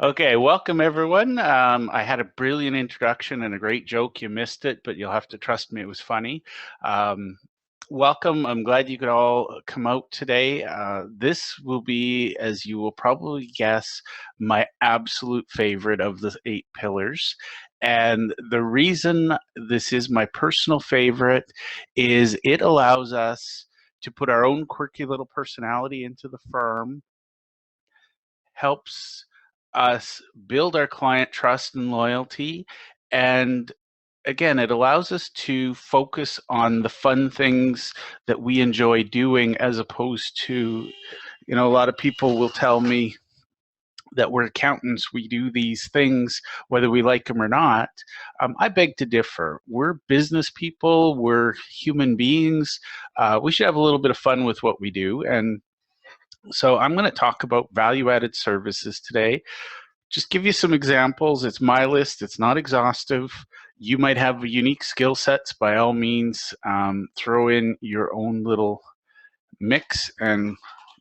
Okay, welcome everyone. I had a brilliant introduction and a great joke. You missed it, but you'll have to trust me, it was funny. Um, Welcome. I'm glad you could all come out today. This will be, as you will probably guess, my absolute favorite of the 8 pillars. And the reason this is my personal favorite is it allows us to put our own quirky little personality into the firm, helps us build our client trust and loyalty. And again, it allows us to focus on the fun things that we enjoy doing as opposed to, a lot of people will tell me that we're accountants, we do these things whether we like them or not. I beg to differ. We're business people, we're human beings. We should have a little bit of fun with what we do. And so I'm going to talk about value-added services today. Just give you some examples. It's my list. It's not exhaustive. You might have unique skill sets. By all means, throw in your own little mix and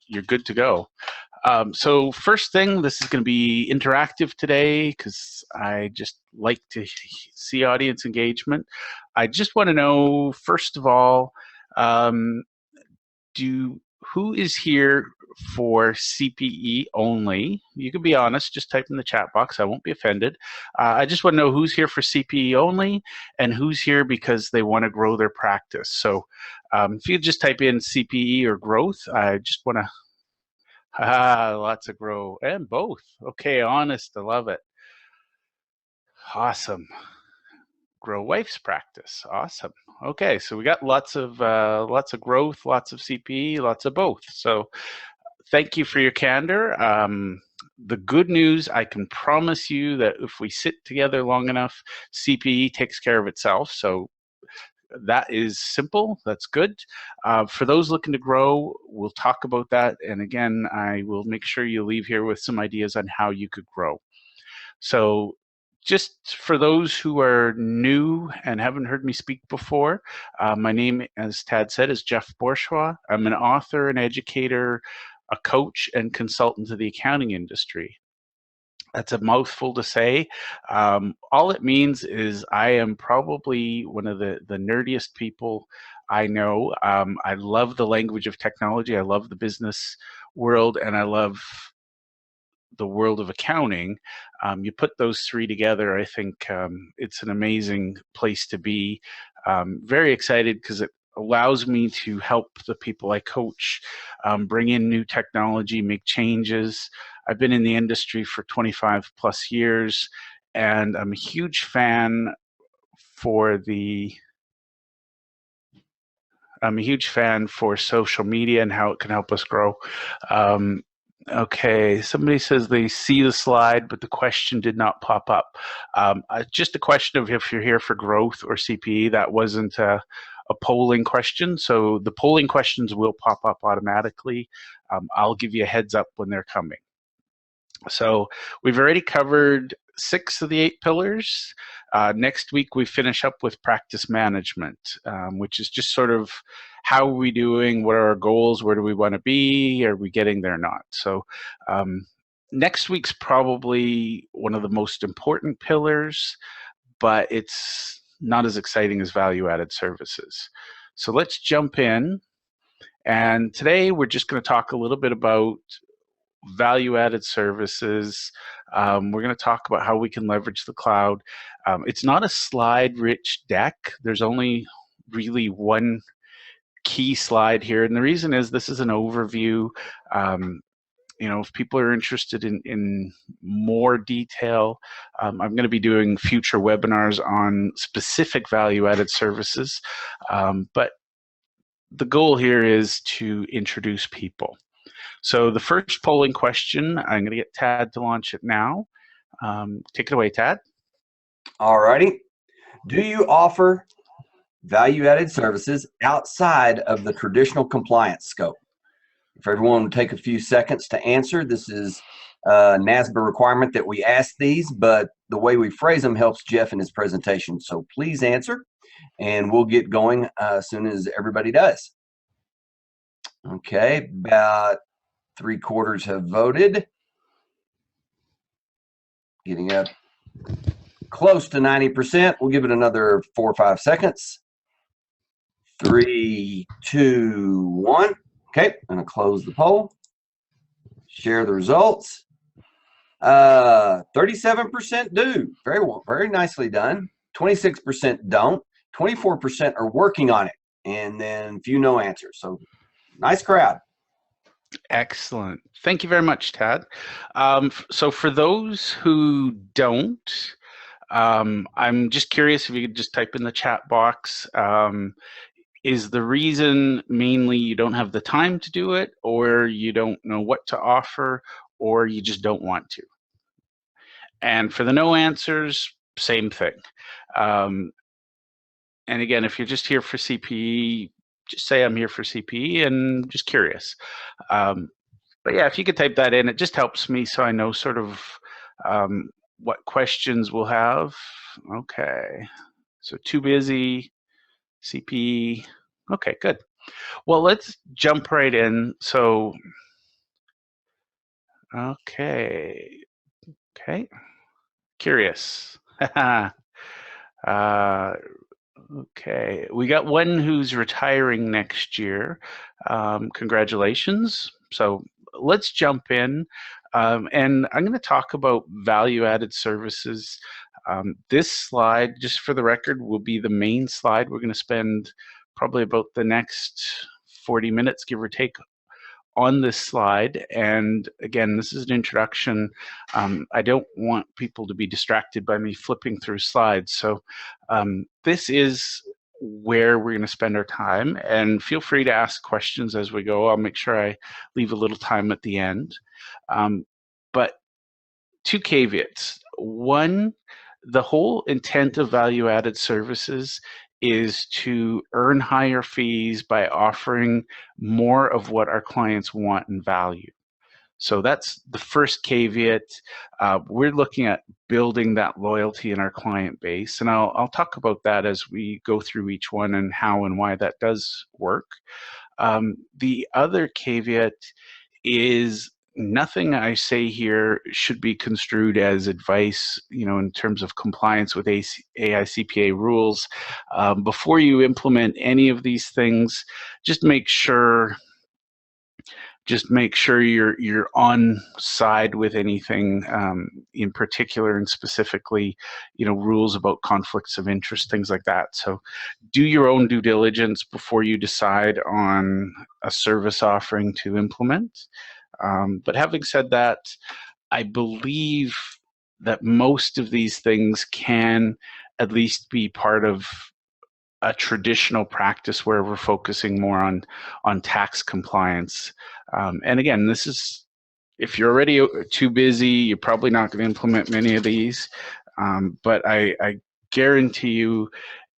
you're good to go. So first thing, this is going to be interactive today because I just like to see audience engagement. I just want to know, first of all, who is here for CPE only? You can be honest, just type in the chat box. I won't be offended. I just want to know who's here for CPE only and who's here because they want to grow their practice. So if you just type in CPE or growth, I just want to, lots of grow and both. Okay, honest, I love it. Awesome. Grow wife's practice. Awesome. Okay, so we got lots of growth, lots of CPE, lots of both. So thank you for your candor. The good news, I can promise you that if we sit together long enough, CPE takes care of itself. So that is simple. That's good. For those looking to grow, we'll talk about that. And again, I will make sure you leave here with some ideas on how you could grow. So just for those who are new and haven't heard me speak before, my name, as Tad said, is Jeff Borschowa. I'm an author, an educator, a coach, and consultant to the accounting industry. That's a mouthful to say. All it means is I am probably one of the nerdiest people I know. I love the language of technology. I love the business world, and I love the world of accounting. You put those three together, I think it's an amazing place to be. Very excited because it allows me to help the people I coach bring in new technology, make changes. I've been in the industry for 25 plus years, and I'm a huge fan for social media and how it can help us grow. Okay, somebody says they see the slide, but the question did not pop up. Just a question of if you're here for growth or CPE. That wasn't a polling question, so the polling questions will pop up automatically. I'll give you a heads up when they're coming. So we've already covered 6 of the 8 pillars. Next week we finish up with practice management, which is just sort of how are we doing, what are our goals, where do we want to be, are we getting there or not. So next week's probably one of the most important pillars, but it's not as exciting as value-added services. So let's jump in. And today we're just going to talk a little bit about value-added services. We're going to talk about how we can leverage the cloud. It's not a slide-rich deck. There's only really one key slide here, and the reason is this is an overview. If people are interested in more detail, I'm going to be doing future webinars on specific value-added services, but the goal here is to introduce people. So the first polling question, I'm going to get Tad to launch it now. Take it away, Tad. All righty. Do you offer value-added services outside of the traditional compliance scope? If everyone would take a few seconds to answer, this is a NASBA requirement that we ask these, but the way we phrase them helps Jeff in his presentation. So please answer, and we'll get going as soon as everybody does. Okay, about 3/4 have voted. Getting up close to 90%. We'll give it another 4 or 5 seconds. 3, 2, 1. Okay, I'm going to close the poll. Share the results. 37% do. Very well, very nicely done. 26% don't. 24% are working on it. And then few no answers. So nice crowd. Excellent. Thank you very much, Tad. So for those who don't, I'm just curious if you could just type in the chat box. Is the reason mainly you don't have the time to do it, or you don't know what to offer, or you just don't want to? And for the no answers, same thing. And again, if you're just here for CPE, just say I'm here for CPE and just curious. But yeah, if you could type that in, it just helps me so I know sort of what questions we'll have. Okay, so too busy, CPE. Okay, good. Well, let's jump right in. So, okay, curious. Okay, we got one who's retiring next year. Congratulations. So let's jump in. And I'm going to talk about value-added services. This slide, just for the record, will be the main slide. We're going to spend probably about the next 40 minutes, give or take, on this slide. And again, this is an introduction. I don't want people to be distracted by me flipping through slides. So this is where we're going to spend our time, and feel free to ask questions as we go. I'll make sure I leave a little time at the end. But two caveats. One, the whole intent of value-added services is to earn higher fees by offering more of what our clients want and value. So that's the first caveat. We're looking at building that loyalty in our client base, and I'll talk about that as we go through each one and how and why that does work. The other caveat is nothing I say here should be construed as advice, in terms of compliance with AI CPA rules. Before you implement any of these things, just make sure you're on side with anything in particular, and specifically, rules about conflicts of interest, things like that. So do your own due diligence before you decide on a service offering to implement. But having said that, I believe that most of these things can at least be part of a traditional practice where we're focusing more on tax compliance. And again, this is, if you're already too busy, you're probably not going to implement many of these. But I guarantee you,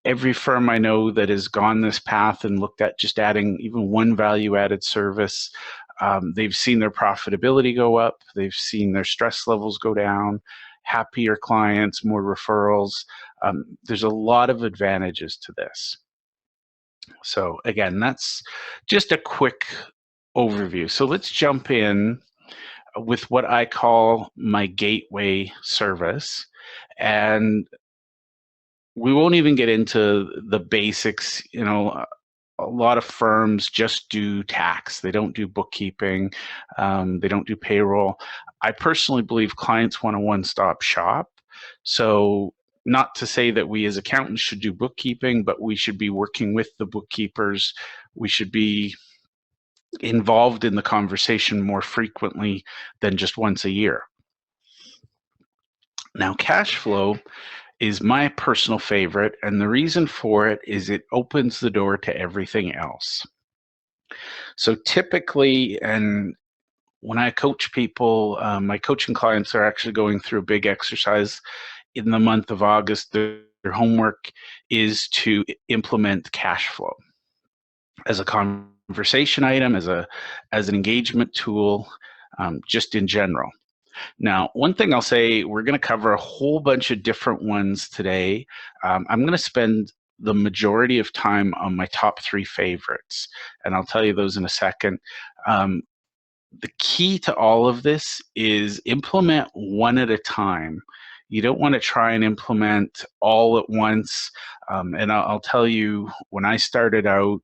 every firm I know that has gone this path and looked at just adding even one value-added service, they've seen their profitability go up, they've seen their stress levels go down, happier clients, more referrals. There's a lot of advantages to this. So again, that's just a quick overview. So let's jump in with what I call my gateway service. And we won't even get into the basics. A lot of firms just do tax. They don't do bookkeeping. They don't do payroll. I personally believe clients want a one-stop shop. So not to say that we as accountants should do bookkeeping, but we should be working with the bookkeepers. We should be involved in the conversation more frequently than just once a year. Now, cash flow is my personal favorite, and the reason for it is it opens the door to everything else. So typically, and when I coach people, my coaching clients are actually going through a big exercise in the month of August. Their homework is to implement cash flow as a conversation item, as an engagement tool, just in general. Now, one thing I'll say, we're going to cover a whole bunch of different ones today. I'm going to spend the majority of time on my top 3 favorites, and I'll tell you those in a second. the key to all of this is implement one at a time. You don't want to try and implement all at once. And I'll tell you, when I started out,